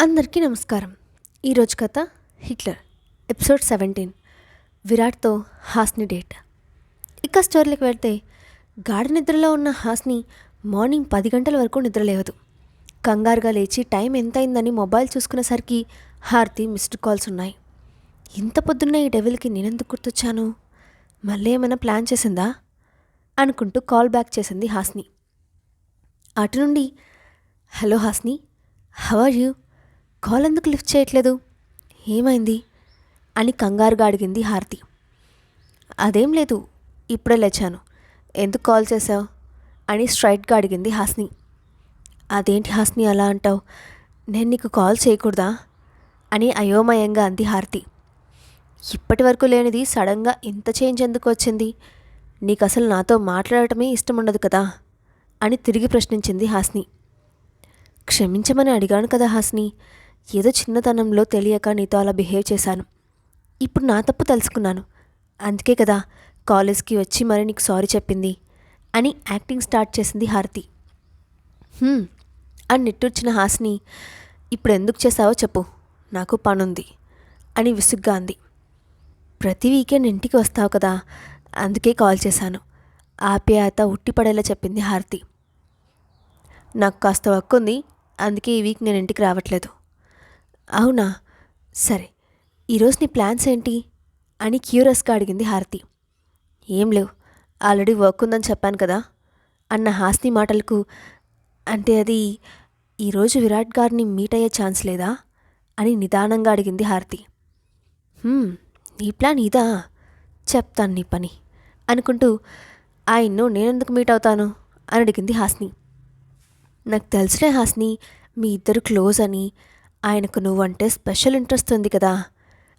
అందరికీ నమస్కారం. ఈరోజు కథ హిట్లర్ ఎపిసోడ్ 17 విరాట్తో హాస్ని డేట్. ఇక స్టోరీలోకి వెళ్తే గాఢ నిద్రలో ఉన్న హాస్ని మార్నింగ్ 10 గంటల వరకు నిద్రలేవదు. కంగారుగా లేచి టైం ఎంతైందని మొబైల్ చూసుకునేసరికి హారతి మిస్డ్ కాల్స్ ఉన్నాయి. ఇంత పొద్దున్న ఈ డెవిల్కి నేనెందుకు గుర్తొచ్చాను? మళ్ళీ ఏమైనా ప్లాన్ చేసిందా అనుకుంటూ కాల్ బ్యాక్ చేసింది హాస్ని. అటు నుండి hello Hasni, how are you? Call ఎందుకు లిఫ్ట్ చేయట్లేదు? ఏమైంది అని కంగారుగా అడిగింది హారతి. అదేం లేదు, ఇప్పుడే లేచాను. ఎందుకు కాల్ చేశావు అని స్ట్రైట్గా అడిగింది హాస్ని. అదేంటి హాస్ని అలా అంటావు? నేను నీకు కాల్ చేయకూడదా అని అయోమయంగా అంది హారతి. ఇప్పటి వరకు లేనిది సడన్గా ఇంత చేంజ్ ఎందుకు వచ్చింది? నీకు అసలు నాతో మాట్లాడటమే ఇష్టం ఉండదు కదా అని తిరిగి ప్రశ్నించింది హాస్ని. క్షమించమని అడిగాను కదా హాస్ని, ఏదో చిన్నతనంలో తెలియక నీతో అలా బిహేవ్ చేశాను. ఇప్పుడు నా తప్పు తెలుసుకున్నాను. అందుకే కదా కాలేజ్కి వచ్చి మరి నీకు సారీ చెప్పింది అని యాక్టింగ్ స్టార్ట్ చేసింది హారతి. అని నిట్టూర్చిన హాస్ని, ఇప్పుడు ఎందుకు చేసావో చెప్పు, నాకు పనుంది అని విసుగ్గా అంది. ప్రతి వీకెండ్ ఇంటికి వస్తావు కదా, అందుకే కాల్ చేశాను ఆప్యాయత ఉట్టిపడేలా చెప్పింది హారతి. నాకు కాస్త వర్క్ ఉంది, అందుకే ఈ వీక్ నేను ఇంటికి రావట్లేదు. అవునా, సరే, ఈరోజు నీ ప్లాన్స్ ఏంటి అని క్యూరియస్గా అడిగింది హారతి. ఏం లేవు, ఆల్రెడీ వర్క్ ఉందని చెప్పాను కదా అన్న హాస్ని మాటలకు, అంటే అది ఈరోజు విరాట్ గారిని మీట్ అయ్యే ఛాన్స్ లేదా అని నిదానంగా అడిగింది హారతి. నీ ప్లాన్ ఇదా? చెప్తాను నీ పని అనుకుంటూ ఆయన్ను నేనెందుకు మీట్ అవుతాను అని అడిగింది హాస్ని. నాకు తెలిసినే హాస్ని, మీ ఇద్దరు క్లోజ్ అని, ఆయనకు నువ్వంటే స్పెషల్ ఇంట్రెస్ట్ ఉంది కదా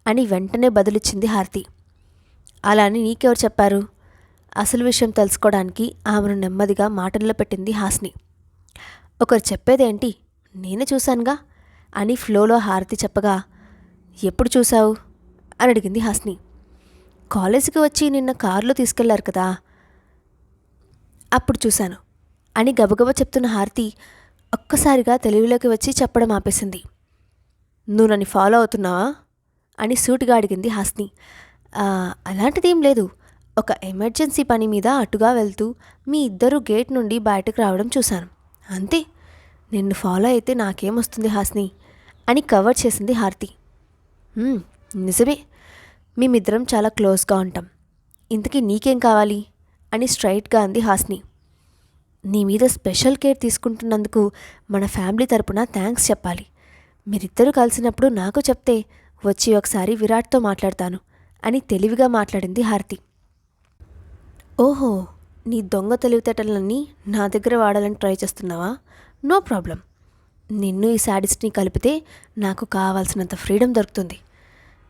అని వెంటనే బదులిచ్చింది హారతి. అలా అని నీకెవరు చెప్పారు? అసలు విషయం తెలుసుకోవడానికి ఆమెను నెమ్మదిగా మాటల్లో పెట్టింది హాస్ని. ఒకరు చెప్పేదేంటి, నేనే చూశానుగా అని ఫ్లోలో హారతి చెప్పగా, ఎప్పుడు చూశావు అని అడిగింది హాస్ని. కాలేజీకి వచ్చి నిన్న కారులో తీసుకెళ్లారు కదా, అప్పుడు చూశాను అని గబగబా చెప్తున్న హారతి ఒక్కసారిగా తెలివిలోకి వచ్చి చెప్పడం ఆపేసింది. నువ్వు నన్ను ఫాలో అవుతున్నావా అని సూటిగా అడిగింది హాస్ని. అలాంటిదేం లేదు, ఒక ఎమర్జెన్సీ పని మీద అటుగా వెళ్తూ మీ ఇద్దరు గేట్ నుండి బయటకు రావడం చూశాను, అంతే. నిన్ను ఫాలో అయితే నాకేమొస్తుంది హాస్ని అని కవర్ చేసింది హారతి. నిజమే, మేమిద్దరం చాలా క్లోజ్గా ఉంటాం. ఇంతకీ నీకేం కావాలి అని స్ట్రైట్గా అంది హాస్ని. నీ మీద స్పెషల్ కేర్ తీసుకుంటున్నందుకు మన ఫ్యామిలీ తరపున థ్యాంక్స్ చెప్పాలి. మీరిద్దరూ కలిసినప్పుడు నాకు చెప్తే వచ్చి ఒకసారి విరాట్తో మాట్లాడతాను అని తెలివిగా మాట్లాడింది హారతి. ఓహో, నీ దొంగ తెలివితేటలన్నీ నా దగ్గర వాడాలని ట్రై చేస్తున్నావా? No problem. నిన్ను ఈ శాడిస్ట్ని కలిపితే నాకు కావాల్సినంత ఫ్రీడమ్ దొరుకుతుంది.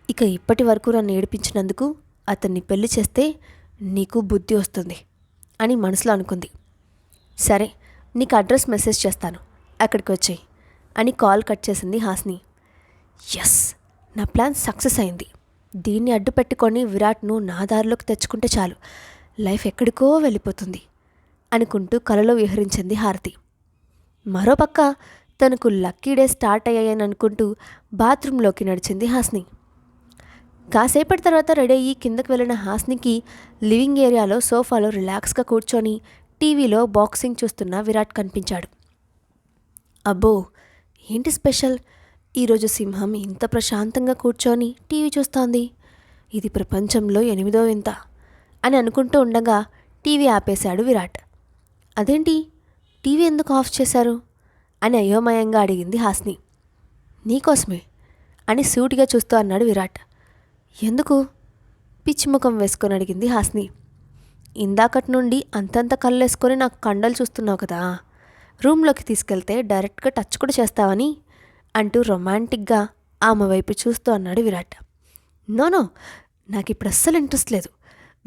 ఇక ఇప్పటి వరకు నన్ను ఏడిపించినందుకు అతన్ని పెళ్లి చేస్తే నీకు బుద్ధి వస్తుంది అని మనసులో అనుకుంది. సరే, నీకు అడ్రస్ మెసేజ్ చేస్తాను, అక్కడికి వచ్చేయి అని కాల్ కట్ చేసింది హాస్ని. ఎస్, నా ప్లాన్ సక్సెస్ అయింది. దీన్ని అడ్డు పెట్టుకొని విరాట్ను నా దారిలోకి తెచ్చుకుంటే చాలు, లైఫ్ ఎక్కడికో వెళ్ళిపోతుంది అనుకుంటూ కలలో విహరించింది హారతి. మరోపక్క తనకు లక్కీ డే స్టార్ట్ అయ్యాయని అనుకుంటూ బాత్రూంలోకి నడిచింది హాస్ని. కాసేపటి తర్వాత రెడీ అయ్యి కిందకు వెళ్ళిన హాస్నికి లివింగ్ ఏరియాలో సోఫాలో రిలాక్స్గా కూర్చొని టీవీలో బాక్సింగ్ చూస్తున్న విరాట్ కనిపించాడు. అబ్బో, ఏంటి స్పెషల్? ఈరోజు సింహం ఇంత ప్రశాంతంగా కూర్చొని టీవీ చూస్తోంది, ఇది ప్రపంచంలో 8వ వింత అని అనుకుంటూ ఉండగా టీవీ ఆపేశాడు విరాట్. అదేంటి, టీవీ ఎందుకు ఆఫ్ చేశారు అని అయోమయంగా అడిగింది హాస్ని. నీకోసమే అని సూటిగా చూస్తూ అన్నాడు విరాట్. ఎందుకు? పిచ్చిముఖం వేసుకొని అడిగింది హాస్ని. ఇందాకటి నుండి అంతంత కళ్ళేసుకొని నాకు కండలు చూస్తున్నావు కదా, రూమ్లోకి తీసుకెళ్తే డైరెక్ట్గా టచ్ కూడా చేస్తావని అంటూ రొమాంటిక్గా ఆమె వైపు చూస్తూ అన్నాడు విరాట్. నో, నాకు ఇప్పుడు అస్సలు ఇంట్రెస్ట్ లేదు,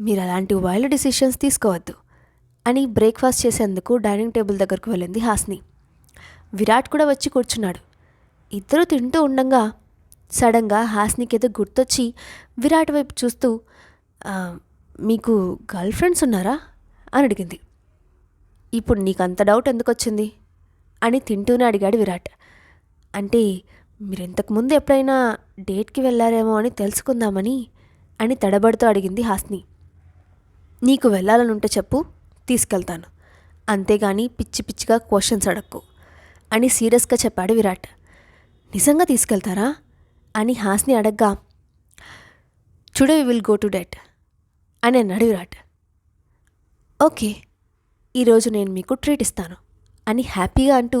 మీరు అలాంటి వైల్డ్ డిసిషన్స్ తీసుకోవద్దు అని బ్రేక్ఫాస్ట్ చేసేందుకు డైనింగ్ టేబుల్ దగ్గరకు వెళ్ళింది హాస్ని. విరాట్ కూడా వచ్చి కూర్చున్నాడు. ఇద్దరూ తింటూ ఉండగా సడన్గా హాస్నికి ఏదో గుర్తొచ్చి విరాట్ వైపు చూస్తూ, మీకు గర్ల్ ఫ్రెండ్స్ ఉన్నారా అని అడిగింది. ఇప్పుడు నీకు అంత డౌట్ ఎందుకు వచ్చింది అని తింటూనే అడిగాడు విరాట్. అంటే మీరింతకుముందు ఎప్పుడైనా డేట్కి వెళ్ళారేమో అని తెలుసుకుందామని అని తడబడుతూ అడిగింది హాస్ని. నీకు వెళ్ళాలనుంటే చెప్పు, తీసుకెళ్తాను. అంతేగాని పిచ్చి పిచ్చిగా క్వశ్చన్స్ అడక్కు అని సీరియస్గా చెప్పాడు విరాట్. నిజంగా తీసుకెళ్తారా అని హాస్ని అడగ్గా, today we will go to date అని అన్నాడు విరాట్. ఓకే, ఈరోజు నేను మీకు ట్రీట్ ఇస్తాను అని హ్యాపీగా అంటూ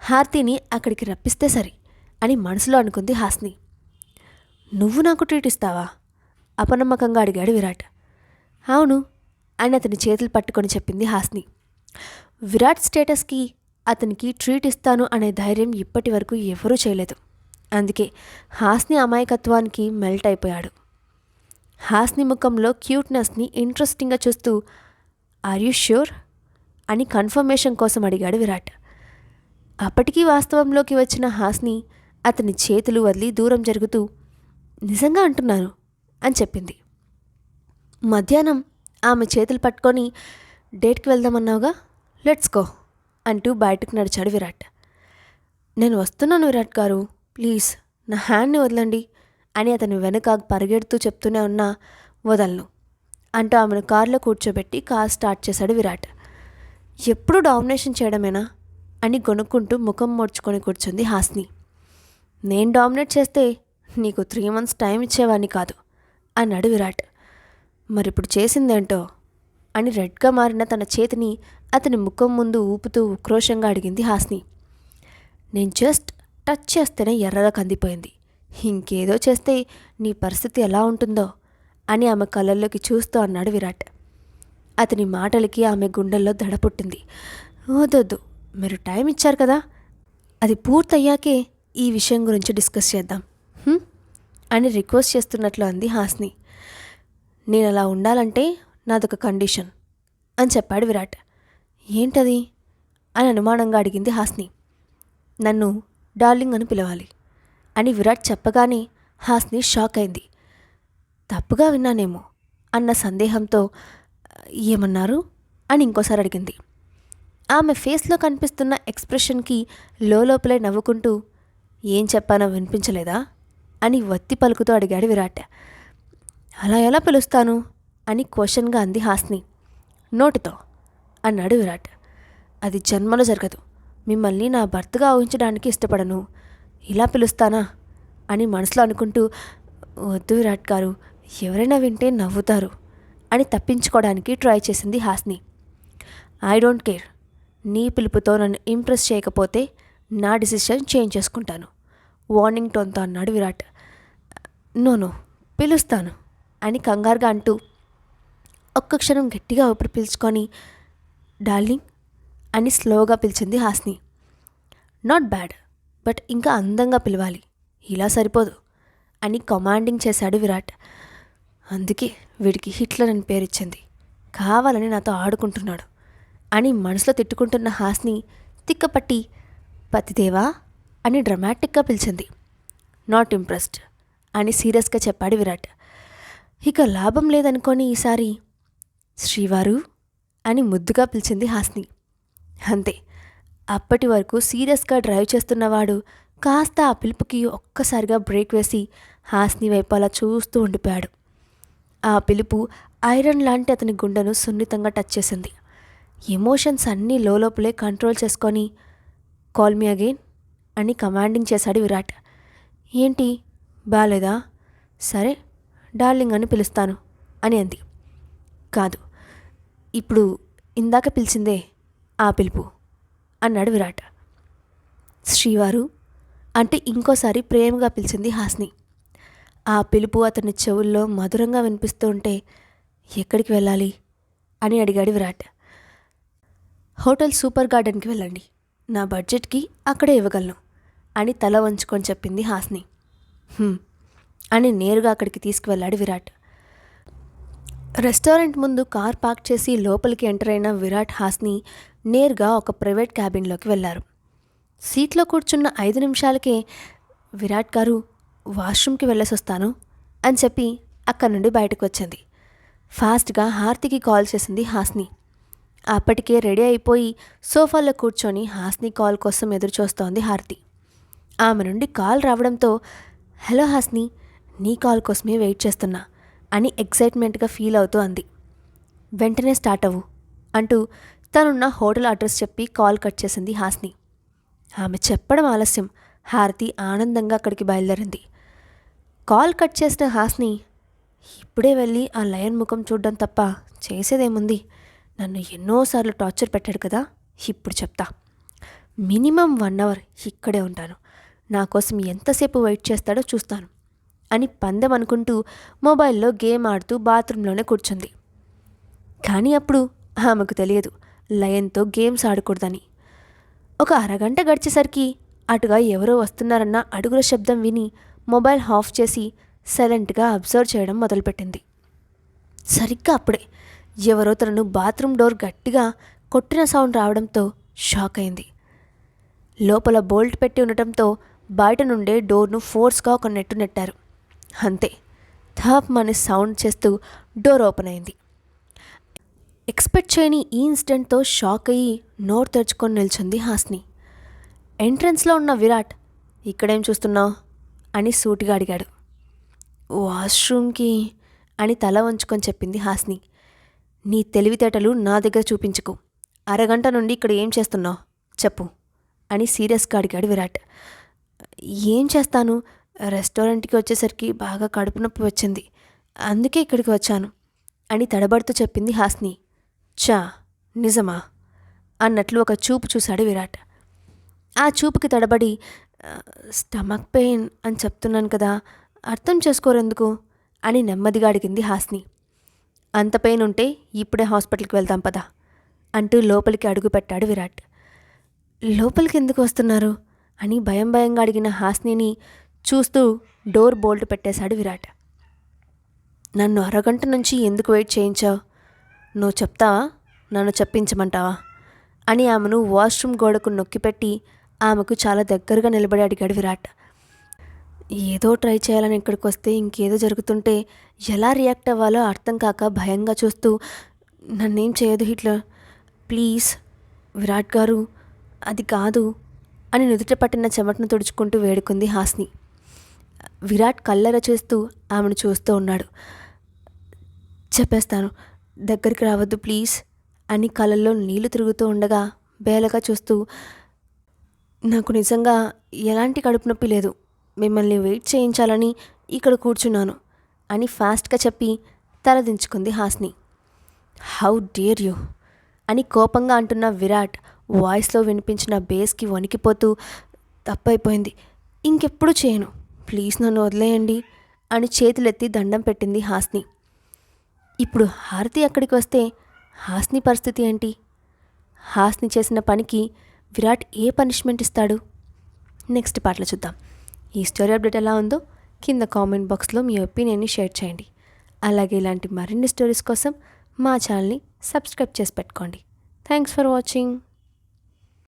హారతిని అక్కడికి రప్పిస్తే సరి అని మనసులో అనుకుంది హాస్ని. నువ్వు నాకు ట్రీట్ ఇస్తావా అపనమ్మకంగా అడిగాడు విరాట్. అవును అని అతని చేతులు పట్టుకొని చెప్పింది హాస్ని. విరాట్ స్టేటస్కి అతనికి ట్రీట్ ఇస్తాను అనే ధైర్యం ఇప్పటి వరకు ఎవరూ చేయలేదు. అందుకే హాస్ని అమాయకత్వానికి మెల్ట్ అయిపోయాడు. హాస్ని ముఖంలో క్యూట్నెస్ని ఇంట్రెస్టింగ్గా చూస్తూ, ఆర్ యూ ష్యూర్ అని కన్ఫర్మేషన్ కోసం అడిగాడు విరాట్. అప్పటికీ వాస్తవంలోకి వచ్చిన హాస్ని అతని చేతులు వదిలి దూరం జరుగుతూ, నిజంగా అంటున్నాను అని చెప్పింది. మధ్యాహ్నం ఆమె చేతులు పట్టుకొని, డేట్కి వెళ్దామన్నావుగా, లెట్స్ గో అంటూ బయటకు నడిచాడు విరాట్. నేను వస్తున్నాను విరాట్ గారు, ప్లీజ్ నా హ్యాండ్ని వదలండి అని అతను వెనక పరిగెడుతూ చెప్తూనే ఉన్నా వదలను అంటూ ఆమెను కారులో కూర్చోబెట్టి కార్ స్టార్ట్ చేశాడు విరాట్. ఎప్పుడు డామినేషన్ చేయడమేనా అని గొనుక్కుంటూ ముఖం మోడ్చుకొని కూర్చుంది హాస్ని. నేను డామినేట్ చేస్తే నీకు 3 months టైం ఇచ్చేవాడిని కాదు అన్నాడు విరాట్. మరిప్పుడు చేసిందేంటో అని రెడ్గా మారిన తన చేతిని అతని ముఖం ముందు ఊపుతూ ఉక్రోషంగా అడిగింది హాస్ని. నేను జస్ట్ టచ్ చేస్తేనే ఎర్రగా కందిపోయింది, ఇంకేదో చేస్తే నీ పరిస్థితి ఎలా ఉంటుందో అని ఆమె కళ్ళల్లోకి చూస్తూ అన్నాడు విరాట్. అతని మాటలకి ఆమె గుండెల్లో దడ పుట్టింది. వద్దొద్దు, మీరు టైం ఇచ్చారు కదా, అది పూర్తయ్యాకే ఈ విషయం గురించి డిస్కస్ చేద్దాం అని రిక్వెస్ట్ చేస్తున్నట్లు అంది హాస్ని. నేను అలా ఉండాలంటే నాదొక కండిషన్ అని చెప్పాడు విరాట్. ఏంటది అని అనుమానంగా అడిగింది హాస్ని. నన్ను డార్లింగ్ అని పిలవాలి అని విరాట్ చెప్పగానే హాస్ని షాక్ అయింది. తప్పుగా విన్నానేమో అన్న సందేహంతో, ఏమన్నారు అని ఇంకోసారి అడిగింది. ఆమె ఫేస్లో కనిపిస్తున్న ఎక్స్ప్రెషన్కి లోపలే నవ్వుకుంటూ, ఏం చెప్పానో వినిపించలేదా అని వత్తి పలుకుతూ అడిగాడు విరాట్. అలా ఎలా పిలుస్తాను అని క్వశ్చన్గా అంది హాస్ని. నోటితో అన్నాడు విరాట్. అది జన్మలో జరగదు, మిమ్మల్ని నా భర్తగా ఊహించడానికి ఇష్టపడను, ఇలా పిలుస్తానా అని మనసులో అనుకుంటూ, వద్దు విరాట్ గారు, ఎవరైనా వింటే నవ్వుతారు అని తప్పించుకోవడానికి ట్రై చేసింది హాస్ని. ఐ డోంట్ కేర్, నీ పిలుపుతో నన్ను ఇంప్రెస్ చేయకపోతే నా డిసిషన్ చేంజ్ చేసుకుంటాను వార్నింగ్ టోన్తో అన్నాడు విరాట్. నో పిలుస్తాను అని కంగారుగా అంటూ ఒక్క క్షణం గట్టిగా ఊపిరి పీల్చుకొని, డార్లింగ్ అని స్లోగా పిలిచింది హాస్ని. నాట్ బ్యాడ్, బట్ ఇంకా అందంగా పిలవాలి, ఇలా సరిపోదు అని కమాండింగ్ చేశాడు విరాట్. అందుకే వీడికి హిట్లర్ అని పేరిచ్చింది, కావాలని నాతో ఆడుకుంటున్నాడు అని మనసులో తిట్టుకుంటున్న హాస్ని తిక్కపట్టి, పతిదేవా అని డ్రమాటిక్గా పిలిచింది. నాట్ ఇంప్రెస్డ్ అని సీరియస్గా చెప్పాడు విరాట్. ఇక లాభం లేదనుకొని ఈసారి శ్రీవారు అని ముద్దుగా పిలిచింది హాస్ని. అంతే, అప్పటి వరకు సీరియస్గా డ్రైవ్ చేస్తున్నవాడు కాస్త ఆ పిలుపుకి ఒక్కసారిగా బ్రేక్ వేసి హాస్ని వైపు అలా చూస్తూ ఉండిపోయాడు. ఆ పిలుపు ఐరన్ లాంటి అతని గుండెను సున్నితంగా టచ్ చేసింది. ఎమోషన్స్ అన్నీ లోపలే కంట్రోల్ చేసుకొని, కాల్ మీ అగైన్ అని కమాండింగ్ చేశాడు విరాట్. ఏంటి బాలేదా, సరే డార్లింగ్ అని పిలుస్తాను అని అంది. కాదు, ఇప్పుడు ఇందాక పిలిచిందే ఆ పిలుపు అన్నాడు విరాట్. శ్రీవారు అంటే ఇంకోసారి ప్రేమగా పిలిచింది హాస్ని. ఆ పిలుపు అతని చెవుల్లో మధురంగా వినిపిస్తూ ఉంటే, ఎక్కడికి వెళ్ళాలి అని అడిగాడు విరాట్. హోటల్ సూపర్ గార్డెన్కి వెళ్ళండి, నా బడ్జెట్కి అక్కడే ఇవ్వగలను అని తల వంచుకొని చెప్పింది హాస్ని. అని నేరుగా అక్కడికి తీసుకువెళ్ళాడు విరాట్. రెస్టారెంట్ ముందు కార్ పార్క్ చేసి లోపలికి ఎంటర్ అయిన విరాట్ హాస్ని నేరుగా ఒక ప్రైవేట్ క్యాబిన్లోకి వెళ్ళారు. సీట్లో కూర్చున్న 5 నిమిషాలకే, విరాట్ గారు వాష్రూమ్కి వెళ్ళేసొస్తాను అని చెప్పి అక్కడి నుండి బయటకు వచ్చింది. ఫాస్ట్గా హారతికి కాల్ చేసింది హాస్ని. అప్పటికే రెడీ అయిపోయి సోఫాలో కూర్చొని హాస్ని కాల్ కోసం ఎదురు చూస్తోంది హారతి. ఆమె నుండి కాల్ రావడంతో హలో హాస్ని, నీ కాల్ కోసమే వెయిట్ చేస్తున్నా అని ఎక్సైట్మెంట్గా ఫీల్ అవుతూ అంది. వెంటనే స్టార్ట్ అవ్వు అంటూ తనున్న హోటల్ అడ్రస్ చెప్పి కాల్ కట్ చేసింది హాస్ని. ఆమె చెప్పడం ఆలస్యం. హారతి ఆనందంగా అక్కడికి బయలుదేరింది. కాల్ కట్ చేసిన హాస్ని ఇప్పుడే వెళ్ళి ఆ లయన్ ముఖం చూడడం తప్ప చేసేదేముంది? నన్ను ఎన్నోసార్లు టార్చర్ పెట్టాడు కదా, ఇప్పుడు చెప్తా. మినిమం 1 అవర్ ఇక్కడే ఉంటాను. నా కోసం ఎంతసేపు వెయిట్ చేస్తాడో చూస్తాను అని పందెం అనుకుంటూ మొబైల్లో గేమ్ ఆడుతూ బాత్రూంలోనే కూర్చుంది. కానీ అప్పుడు ఆమెకు తెలియదు లయన్తో గేమ్స్ ఆడకూడదని. ఒక అరగంట గడిచేసరికి అటుగా ఎవరో వస్తున్నారన్న అడుగుల శబ్దం విని మొబైల్ ఆఫ్ చేసి సైలెంట్గా అబ్జర్వ్ చేయడం మొదలుపెట్టింది. సరిగ్గా అప్పుడే ఎవరో తనను బాత్రూమ్ డోర్ గట్టిగా కొట్టిన సౌండ్ రావడంతో షాక్ అయింది. లోపల బోల్ట్ పెట్టి ఉండటంతో బయట నుండే డోర్ను ఫోర్స్గా ఒక నెట్టు నెట్టారు. అంతే, థాప్ మని సౌండ్ చేస్తూ డోర్ ఓపెన్ అయింది. ఎక్స్పెక్ట్ చేయని ఈ ఇన్సిడెంట్తో షాక్ అయ్యి నోరు తెరుచుకొని నిల్చుంది హాస్ని. ఎంట్రన్స్లో ఉన్న విరాట్ ఇక్కడేం చూస్తున్నావు అని సూటిగా అడిగాడు. వాష్రూమ్కి అని తల వంచుకొని చెప్పింది హాస్ని. నీ తెలివితేటలు నా దగ్గర చూపించుకు. అరగంట నుండి ఇక్కడ ఏం చేస్తున్నావు చెప్పు అని సీరియస్గా అడిగాడు విరాట్. ఏం చేస్తాను, రెస్టారెంట్కి వచ్చేసరికి బాగా కడుపు నొప్పి వచ్చింది, అందుకే ఇక్కడికి వచ్చాను అని తడబడుతూ చెప్పింది హాస్ని. చా, నిజమా అన్నట్లు ఒక చూపు చూశాడు విరాట్. ఆ చూపుకి తడబడి స్టమక్ పెయిన్ అని చెప్తున్నాను కదా, అర్థం చేసుకోరెందుకు అని నెమ్మదిగా అడిగింది హాస్ని. అంత పెయిన్ ఉంటే ఇప్పుడే హాస్పిటల్కి వెళ్దాం పదా అంటూ లోపలికి అడుగు పెట్టాడు విరాట్. లోపలికి ఎందుకు వస్తున్నారు అని భయంగా అడిగిన హాస్నిని చూస్తూ డోర్ బోల్ట్ పెట్టేశాడు విరాట్. నన్ను అరగంట నుంచి ఎందుకు వెయిట్ చేయించావు? నువ్వు చెప్తావా, నన్ను చెప్పించమంటావా అని ఆమెను వాష్రూమ్ గోడకు నొక్కిపెట్టి ఆమెకు చాలా దగ్గరగా నిలబడి అడిగాడు విరాట్. ఏదో ట్రై చేయాలని ఇక్కడికి వస్తే ఇంకేదో జరుగుతుంటే ఎలా రియాక్ట్ అవ్వాలో అర్థం కాక భయంగా చూస్తూ నన్నేం చేయదు హిట్లర్, ప్లీజ్ విరాట్ గారు, అది కాదు అని నుదుట పట్టిన చెమటను తుడుచుకుంటూ వేడుకుంది హాస్ని. విరాట్ కళ్ళెర చేస్తూ ఆమెను చూస్తూ ఉన్నాడు. చెప్పేస్తాను, దగ్గరికి రావద్దు ప్లీజ్ అని కళ్ళల్లో నీళ్లు తిరుగుతూ ఉండగా బేలగా చూస్తూ నాకు నిజంగా ఎలాంటి కడుపు నొప్పి లేదు, మిమ్మల్ని వెయిట్ చేయించాలని ఇక్కడ కూర్చున్నాను అని ఫాస్ట్గా చెప్పి తలదించుకుంది హాస్ని. హౌ డేర్ యూ అని కోపంగా అంటున్న విరాట్ వాయిస్లో వినిపించిన బేస్కి వణికిపోతూ తప్పైపోయింది, ఇంకెప్పుడు చేయను, ప్లీజ్ నన్ను వదిలేయండి అని చేతులెత్తి దండం పెట్టింది హాస్ని. ఇప్పుడు హారతి అక్కడికి వస్తే హాస్ని పరిస్థితి ఏంటి? హాస్ని చేసిన పనికి విరాట్ ఏ పనిష్మెంట్ ఇస్తాడు? నెక్స్ట్ పార్ట్లో చూద్దాం. ఈ స్టోరీ అప్డేట్ ఎలా ఉందో కింద కామెంట్ బాక్స్లో మీ ఒపీనియన్ని షేర్ చేయండి. అలాగే ఇలాంటి మరిన్ని స్టోరీస్ కోసం మా ఛానల్ని సబ్స్క్రైబ్ చేసి పెట్టుకోండి. Thanks for watching.